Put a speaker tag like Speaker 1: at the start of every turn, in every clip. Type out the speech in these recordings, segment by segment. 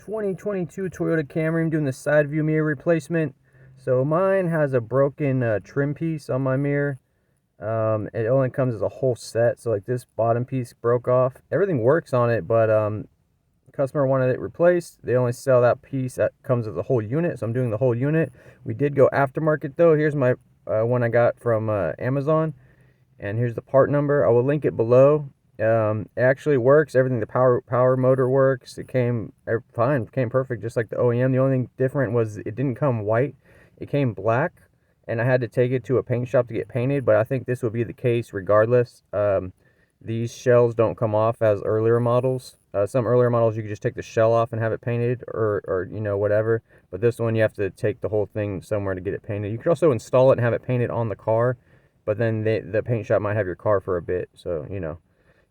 Speaker 1: 2022 Toyota Camry. I'm doing the side view mirror replacement. So mine has a broken trim piece on my mirror. It only comes as a whole set, so like this bottom piece broke off. Everything works on it, but the customer wanted it replaced. They only sell that piece that comes as a whole unit, so I'm doing the whole unit. We did go aftermarket though. Here's my one I got from Amazon, and here's the part number. I will link it below. It actually works. Everything, the power motor works. It came fine, came perfect, just like the OEM. The only thing different was it didn't come white, it came black, and I had to take it to a paint shop to get painted. But I think this will be the case regardless. These shells don't come off as earlier models. Some earlier models you could just take the shell off and have it painted, or you know, whatever. But this one you have to take the whole thing somewhere to get it painted. You could also install it and have it painted on the car, but then the paint shop might have your car for a bit, so you know.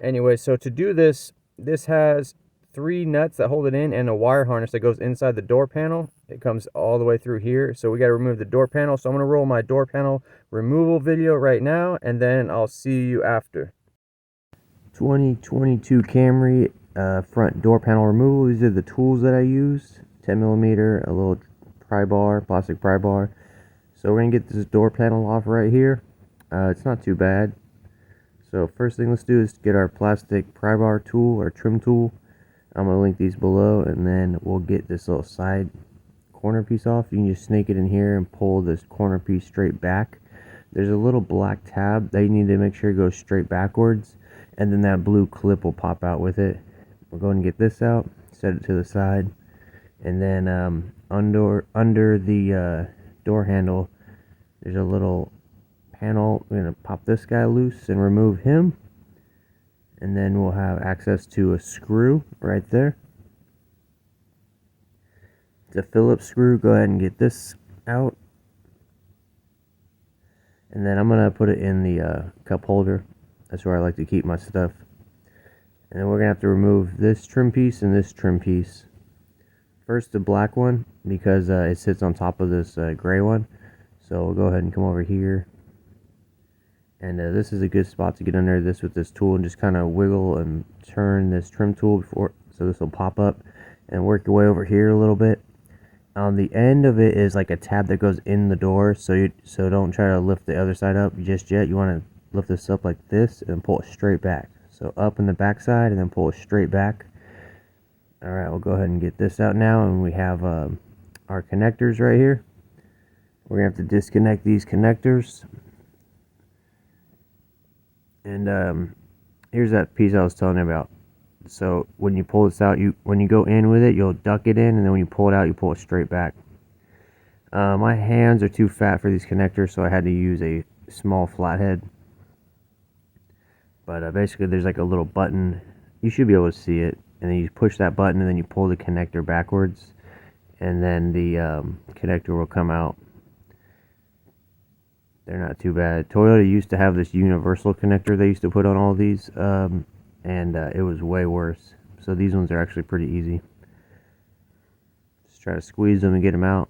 Speaker 1: Anyway, so to do this, this has 3 nuts that hold it in and a wire harness that goes inside the door panel. It comes all the way through here, so we got to remove the door panel. So I'm going to roll my door panel removal video right now, and then I'll see you after. 2022 Camry front door panel removal. These are the tools that I use. 10mm, a little pry bar, plastic pry bar. So we're going to get this door panel off right here. It's not too bad. So first thing let's do is get our plastic pry bar tool or trim tool. I'm going to link these below, and then we'll get this little side corner piece off. You can just snake it in here and pull this corner piece straight back. There's a little black tab that you need to make sure it goes straight backwards, and then that blue clip will pop out with it. We'll go ahead and get this out, set it to the side, and then under the door handle there's a little panel. We're going to pop this guy loose and remove him, and then we'll have access to a screw right there. It's a Phillips screw. Go ahead and get this out, and then I'm going to put it in the cup holder. That's where I like to keep my stuff. And then we're going to have to remove this trim piece and this trim piece. First the black one, because it sits on top of this gray one. So we'll go ahead and come over here. And this is a good spot to get under this with this tool and just kind of wiggle and turn this trim tool before, so this will pop up, and work your way over here a little bit. On the end of it is like a tab that goes in the door, so don't try to lift the other side up just yet. You want to lift this up like this and pull it straight back. So up in the back side and then pull it straight back. Alright, we'll go ahead and get this out now, and we have our connectors right here. We're going to have to disconnect these connectors. And here's that piece I was telling you about. So when you pull this out, when you go in with it, you'll duck it in, and then when you pull it out, you pull it straight back. My hands are too fat for these connectors, so I had to use a small flathead. But basically there's like a little button. You should be able to see it, and then you push that button, and then you pull the connector backwards, and then the connector will come out. They're not too bad. Toyota used to have this universal connector they used to put on all these, and it was way worse. So these ones are actually pretty easy. Just try to squeeze them and get them out.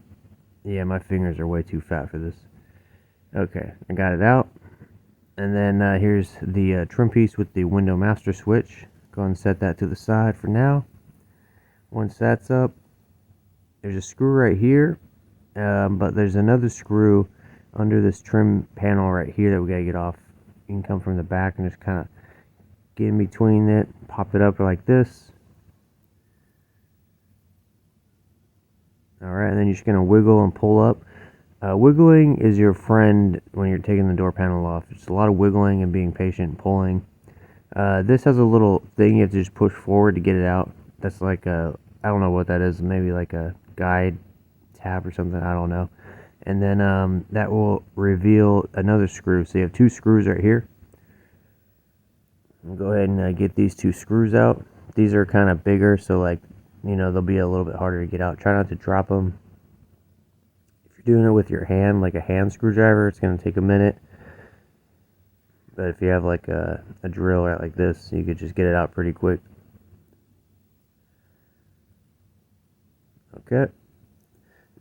Speaker 1: Yeah, my fingers are way too fat for this. Okay, I got it out. And then here's the trim piece with the window master switch. Go ahead and set that to the side for now. Once that's up, there's a screw right here, but there's another screw under this trim panel right here that we gotta get off. You can come from the back and just kind of get in between it, pop it up like this. Alright, and then you're just gonna wiggle and pull up. Wiggling is your friend when you're taking the door panel off. It's a lot of wiggling and being patient and pulling. This has a little thing you have to just push forward to get it out. That's like a, I don't know what that is, maybe like a guide tab or something, I don't know. And then that will reveal another screw. So you have 2 screws right here. We'll go ahead and get these 2 screws out. These are kind of bigger, so like, you know, they'll be a little bit harder to get out. Try not to drop them. If you're doing it with your hand, like a hand screwdriver, it's going to take a minute. But if you have like a drill right like this, you could just get it out pretty quick. Okay.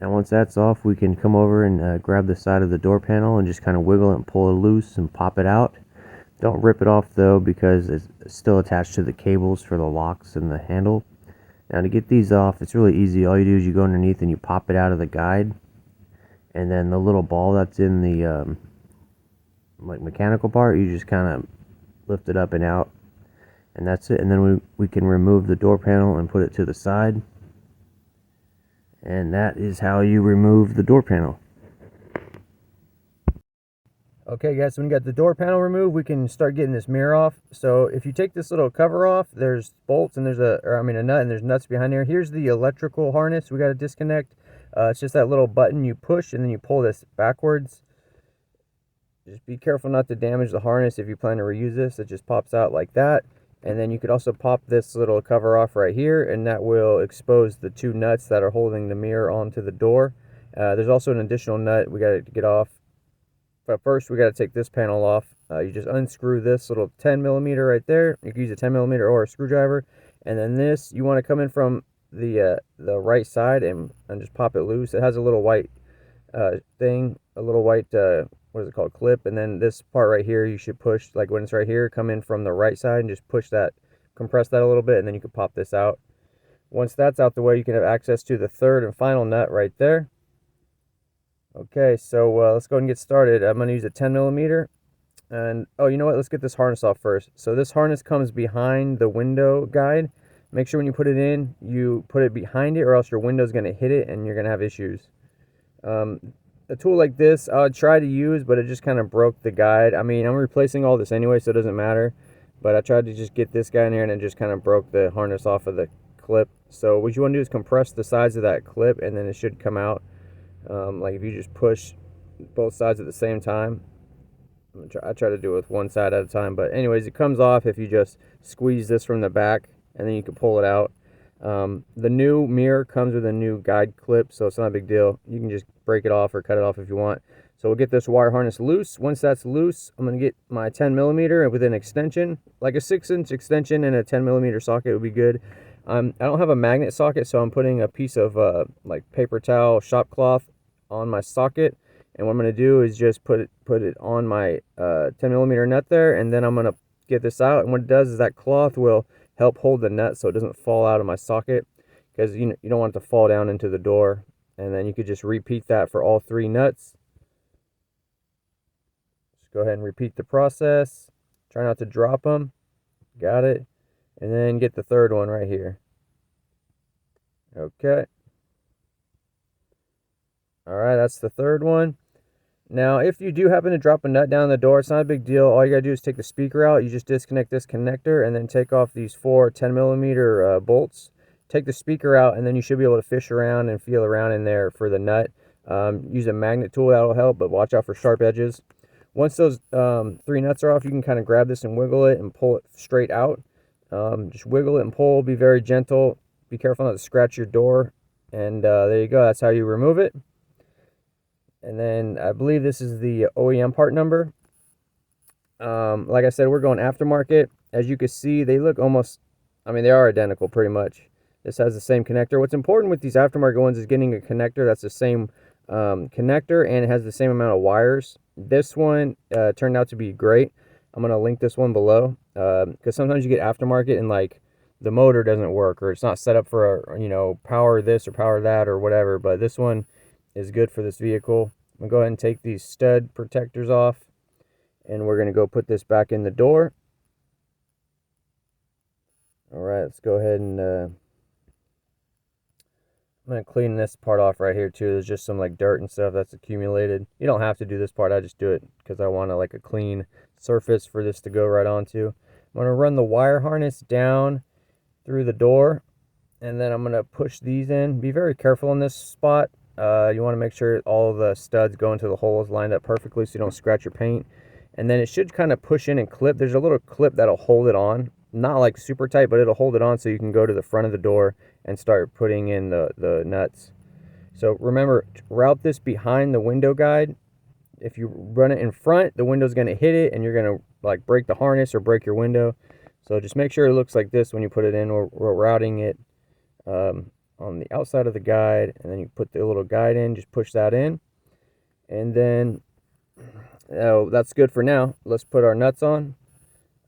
Speaker 1: Now once that's off, we can come over and grab the side of the door panel and just kind of wiggle it and pull it loose and pop it out. Don't rip it off though, because it's still attached to the cables for the locks and the handle. Now to get these off, it's really easy. All you do is you go underneath and you pop it out of the guide, and then the little ball that's in the like mechanical part, you just kind of lift it up and out, and that's it. And then we can remove the door panel and put it to the side, and that is how you remove the door panel. Okay guys, so when you got the door panel removed, we can start getting this mirror off. So if you take this little cover off, there's bolts and there's a nut, and there's nuts behind there. Here's the electrical harness we got to disconnect. It's just that little button you push and then you pull this backwards. Just be careful not to damage the harness if you plan to reuse this. It just pops out like that. And then you could also pop this little cover off right here, and that will expose the two nuts that are holding the mirror onto the door. There's also an additional nut we got to get off. But first, we got to take this panel off. You just unscrew this little 10mm right there. You can use a 10mm or a screwdriver. And then this, you want to come in from the right side and just pop it loose. It has a little white thing, a little white, what is it called, clip. And then this part right here, you should push, like when it's right here, come in from the right side and just push that, compress that a little bit, and then you can pop this out. Once that's out the way, you can have access to the third and final nut right there. Okay, so let's go ahead and get started. I'm going to use a 10mm. And, oh, you know what? Let's get this harness off first. So this harness comes behind the window guide. Make sure when you put it in, you put it behind it, or else your window's going to hit it and you're going to have issues. A tool like this, I would try to use, but it just kind of broke the guide. I mean, I'm replacing all this anyway, so it doesn't matter. But I tried to just get this guy in here, and it just kind of broke the harness off of the clip. So what you want to do is compress the sides of that clip, and then it should come out. Like if you just push both sides at the same time. I try to do it with one side at a time, but anyways, it comes off if you just squeeze this from the back, and then you can pull it out. The new mirror comes with a new guide clip, so it's not a big deal. You can just break it off or cut it off if you want. So we'll get this wire harness loose. Once that's loose, I'm going to get my 10mm with an extension, like a 6-inch extension, and a 10mm socket would be good. I don't have a magnet socket, so I'm putting a piece of like paper towel shop cloth on my socket, and what I'm going to do is just put it on my 10mm nut there, and then I'm going to get this out. And what it does is that cloth will help hold the nut so it doesn't fall out of my socket, because you don't want it to fall down into the door. And then you could just repeat that for all 3 nuts. Just go ahead and repeat the process. Try not to drop them. Got it. And then get the third one right here. Okay. Alright, that's the third one. Now, if you do happen to drop a nut down the door, it's not a big deal. All you gotta do is take the speaker out. You just disconnect this connector and then take off these 4 10mm bolts. Take the speaker out, and then you should be able to fish around and feel around in there for the nut. Use a magnet tool, that'll help, but watch out for sharp edges. Once those 3 nuts are off, you can kind of grab this and wiggle it and pull it straight out. Just wiggle it and pull. Be very gentle. Be careful not to scratch your door. And there you go. That's how you remove it. And then I believe this is the OEM part number. Like I said, we're going aftermarket. As you can see, they look almost, I mean, they are identical pretty much. This has the same connector. What's important with these aftermarket ones is getting a connector that's the same connector, and it has the same amount of wires. This one turned out to be great. I'm going to link this one below, because sometimes you get aftermarket and like the motor doesn't work, or it's not set up for a, power this or power that or whatever. But this one is good for this vehicle. I'm going to go ahead and take these stud protectors off, and we're going to go put this back in the door. All right, let's go ahead and I'm going to clean this part off right here too. There's just some like dirt and stuff that's accumulated. You don't have to do this part. I just do it because I want like a clean surface for this to go right onto. I'm going to run the wire harness down through the door, and then I'm going to push these in. Be very careful in this spot. You want to make sure all the studs go into the holes lined up perfectly so you don't scratch your paint. And then it should kind of push in and clip. There's a little clip that'll hold it on. Not like super tight, but it'll hold it on so you can go to the front of the door and start putting in the nuts. So remember, route this behind the window guide. If you run it in front, the window's going to hit it and you're going to like break the harness or break your window. So just make sure it looks like this when you put it in. We're routing it on the outside of the guide, and then you put the little guide in, just push that in. And then that's good for now. Let's put our nuts on.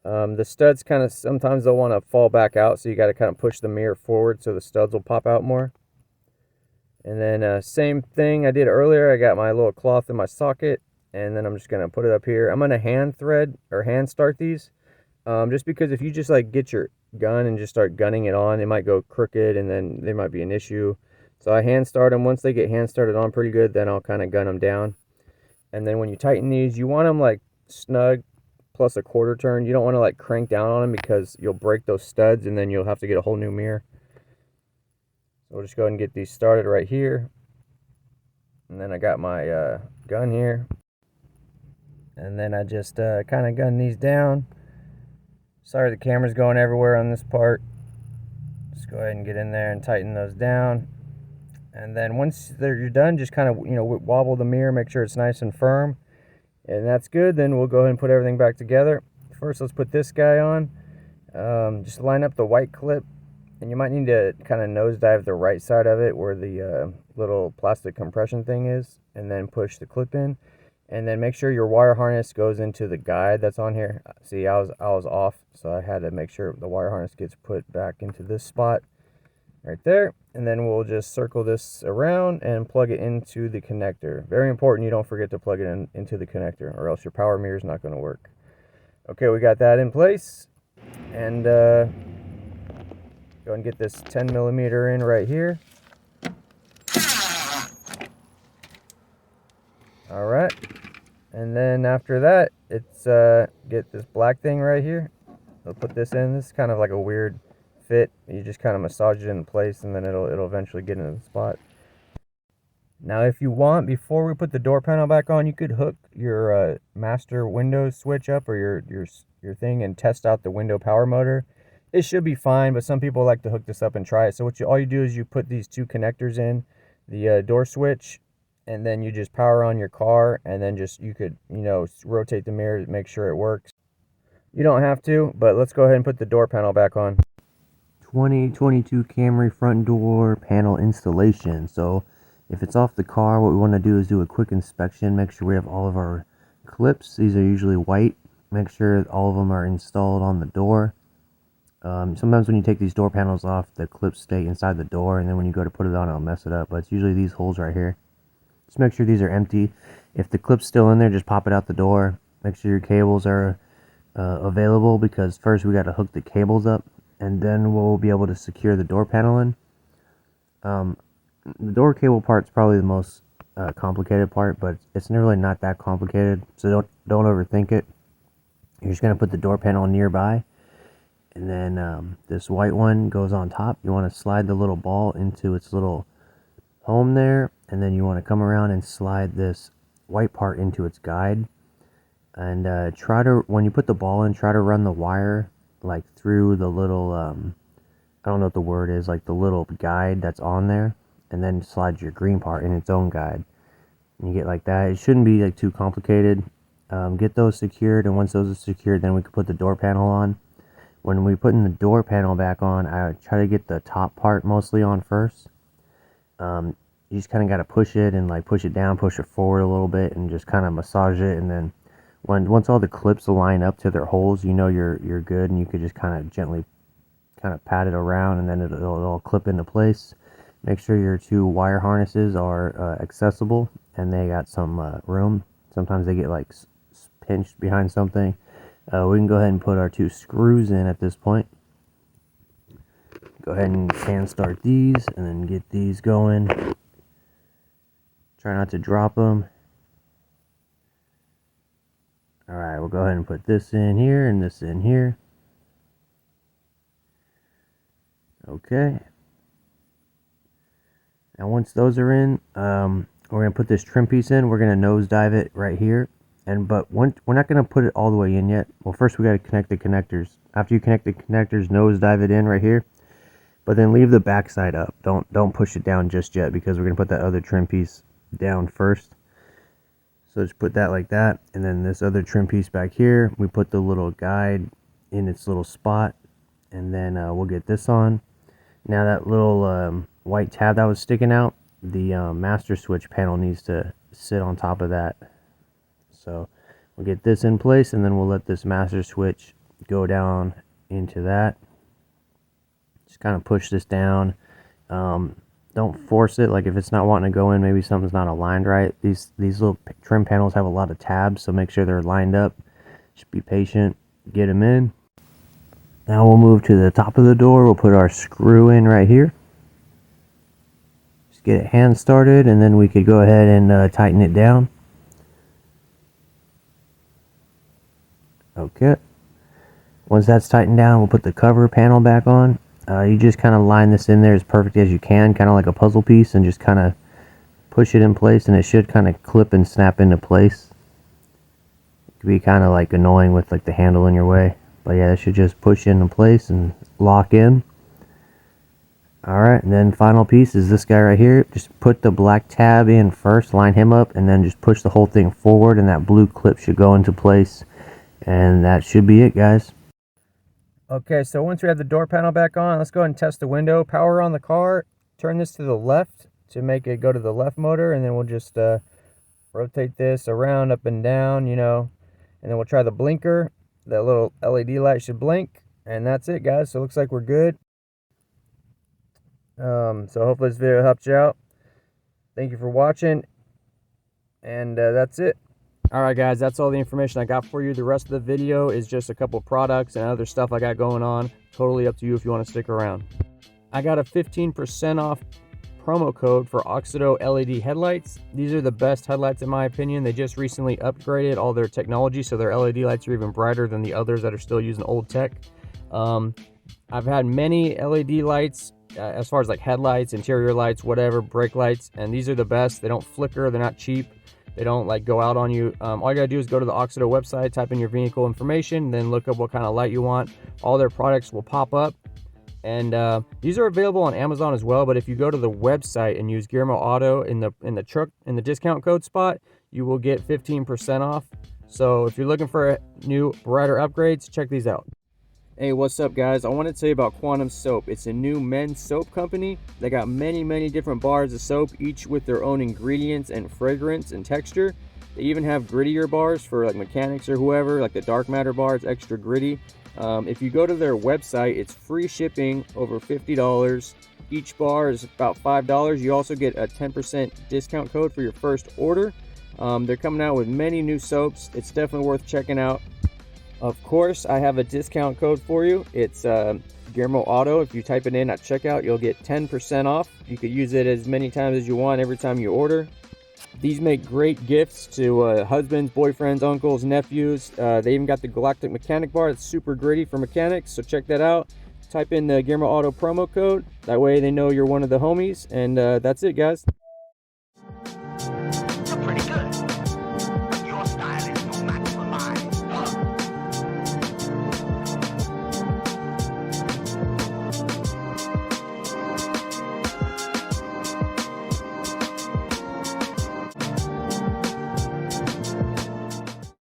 Speaker 1: The studs kind of, sometimes they'll want to fall back out, so you got to kind of push the mirror forward so the studs will pop out more. And then same thing I did earlier, I got my little cloth in my socket, and then I'm just going to put it up here. I'm going to hand thread or hand start these, just because if you just like get your gun and just start gunning it on, it might go crooked and then there might be an issue. So I hand start them. Once they get hand started on pretty good, then I'll kind of gun them down. And then when you tighten these, you want them like snug plus a quarter turn. You don't want to like crank down on them because you'll break those studs and then you'll have to get a whole new mirror. So we'll just go ahead and get these started right here. And then I got my gun here. And then I just kind of gun these down. Sorry the camera's going everywhere on this part. Just go ahead and get in there and tighten those down. And then once you're done, just kind of, wobble the mirror, make sure it's nice and firm. And that's good. Then we'll go ahead and put everything back together. First, let's put this guy on. Just line up the white clip. And you might need to kind of nosedive the right side of it where the little plastic compression thing is. And then push the clip in. And then make sure your wire harness goes into the guide that's on here. See, I was off, so I had to make sure the wire harness gets put back into this spot right there. And then we'll just circle this around and plug it into the connector. Very important, you don't forget to plug it into the connector, or else your power mirror is not going to work. Okay, we got that in place. And go and get this 10mm in right here. All right. And then after that, it's get this black thing right here. I'll put this in. This is kind of like a weird fit. You just kind of massage it in place, and then it'll eventually get into the spot. Now, if you want, before we put the door panel back on, you could hook your master window switch up, or your thing, and test out the window power motor. It should be fine, but some people like to hook this up and try it. So all you do is you put these two connectors in the door switch, and then you just power on your car, and then you could rotate the mirror to make sure it works. You don't have to, but let's go ahead and put the door panel back on. 2022 Camry front door panel installation. So if it's off the car, what we want to do is do a quick inspection, make sure we have all of our clips. These are usually white. Make sure all of them are installed on the door. Sometimes when you take these door panels off, the clips stay inside the door, and then when you go to put it on, it'll mess it up. But it's usually these holes right here. Just make sure these are empty. If the clip's still in there, just pop it out the door. Make sure your cables are available, because first we got to hook the cables up, and then we'll be able to secure the door panel in. The door cable part's probably the most complicated part, but it's really not that complicated, so don't overthink it. You're just going to put the door panel nearby, and then this white one goes on top. You want to slide the little ball into its little home there, and then you want to come around and slide this white part into its guide. And when you put the ball in, try to run the wire like through the little I don't know what the word is, like the little guide that's on there, and then slide your green part in its own guide, and you get like that. It shouldn't be like too complicated. Get those secured, and once those are secured, then we can put the door panel on. When we put in the door panel back on, I try to get the top part mostly on first. You just kind of got to push it and like push it down, push it forward a little bit, and just kind of massage it. And then once all the clips align up to their holes, you're good, and you could just kind of gently pat it around, and then it'll all clip into place. Make sure your two wire harnesses are accessible and they got some room. Sometimes they get like pinched behind something. We can go ahead and put our two screws in at this point. Go ahead and hand start these, and then get these going. Try not to drop them. Alright, we'll go ahead and put this in here and this in here. Okay. Now once those are in, we're going to put this trim piece in. We're going to nosedive it right here. But we're not going to put it all the way in yet. Well, first we got to connect the connectors. After you connect the connectors, nosedive it in right here. But then leave the back side up. Don't push it down just yet, because we're going to put that other trim piece down first. So just put that like that. And then this other trim piece back here, we put the little guide in its little spot. And then we'll get this on. Now that little white tab that was sticking out, the master switch panel needs to sit on top of that. So we'll get this in place, and then we'll let this master switch go down into that. Just kind of push this down. Don't force it. Like if it's not wanting to go in, maybe something's not aligned right. These little trim panels have a lot of tabs, so make sure they're lined up. Just be patient, get them in. Now we'll move to the top of the door. We'll put our screw in right here. Just get it hand started, and then we could go ahead and tighten it down. Okay. Once that's tightened down, we'll put the cover panel back on. You just kind of line this in there as perfect as you can, kind of like a puzzle piece, and just kind of push it in place, and it should kind of clip and snap into place. It could be kind of like annoying with like the handle in your way, but yeah, it should just push into place and lock in. Alright, and then final piece is this guy right here. Just put the black tab in first, line him up, and then just push the whole thing forward, and that blue clip should go into place. And that should be it, guys. Okay, so once we have the door panel back on, let's go ahead and test the window. Power on the car. Turn this to the left to make it go to the left motor, and then we'll just rotate this around, up and down, you know. And then we'll try the blinker. That little LED light should blink, and that's it, guys. So it looks like we're good. So hopefully this video helped you out. Thank you for watching, and that's it. Alright guys, that's all the information I got for you. The rest of the video is just a couple products and other stuff I got going on. Totally up to you if you want to stick around. I got a 15% off promo code for Oxido LED headlights. These are the best headlights in my opinion. They just recently upgraded all their technology, so their LED lights are even brighter than the others that are still using old tech. I've had many LED lights as far as like headlights, interior lights, whatever, brake lights, and these are the best. They don't flicker, they're not cheap. They don't like go out on you. All you gotta do is go to the Oxido website, type in your vehicle information, then look up what kind of light you want. All their products will pop up, and these are available on Amazon as well. But if you go to the website and use Guillermo Auto in the discount code spot, you will get 15% off. So if you're looking for new brighter upgrades, check these out. Hey, what's up guys? I want to tell you about Quantum Soap. It's a new men's soap company. They got many different bars of soap, each with their own ingredients and fragrance and texture. They even have grittier bars for like mechanics or whoever, like the dark matter bar, it's extra gritty. If you go to their website, it's free shipping over $50. Each bar is about $5. You also get a 10% discount code for your first order. They're coming out with many new soaps. It's definitely worth checking out. Of course, I have a discount code for you. It's Guillermo Auto. If you type it in at checkout, you'll get 10% off. You could use it as many times as you want every time you order. These make great gifts to husbands, boyfriends, uncles, nephews. They even got the Galactic Mechanic bar. It's super gritty for mechanics, so check that out. Type in the Guillermo Auto promo code. That way they know you're one of the homies. And that's it, guys.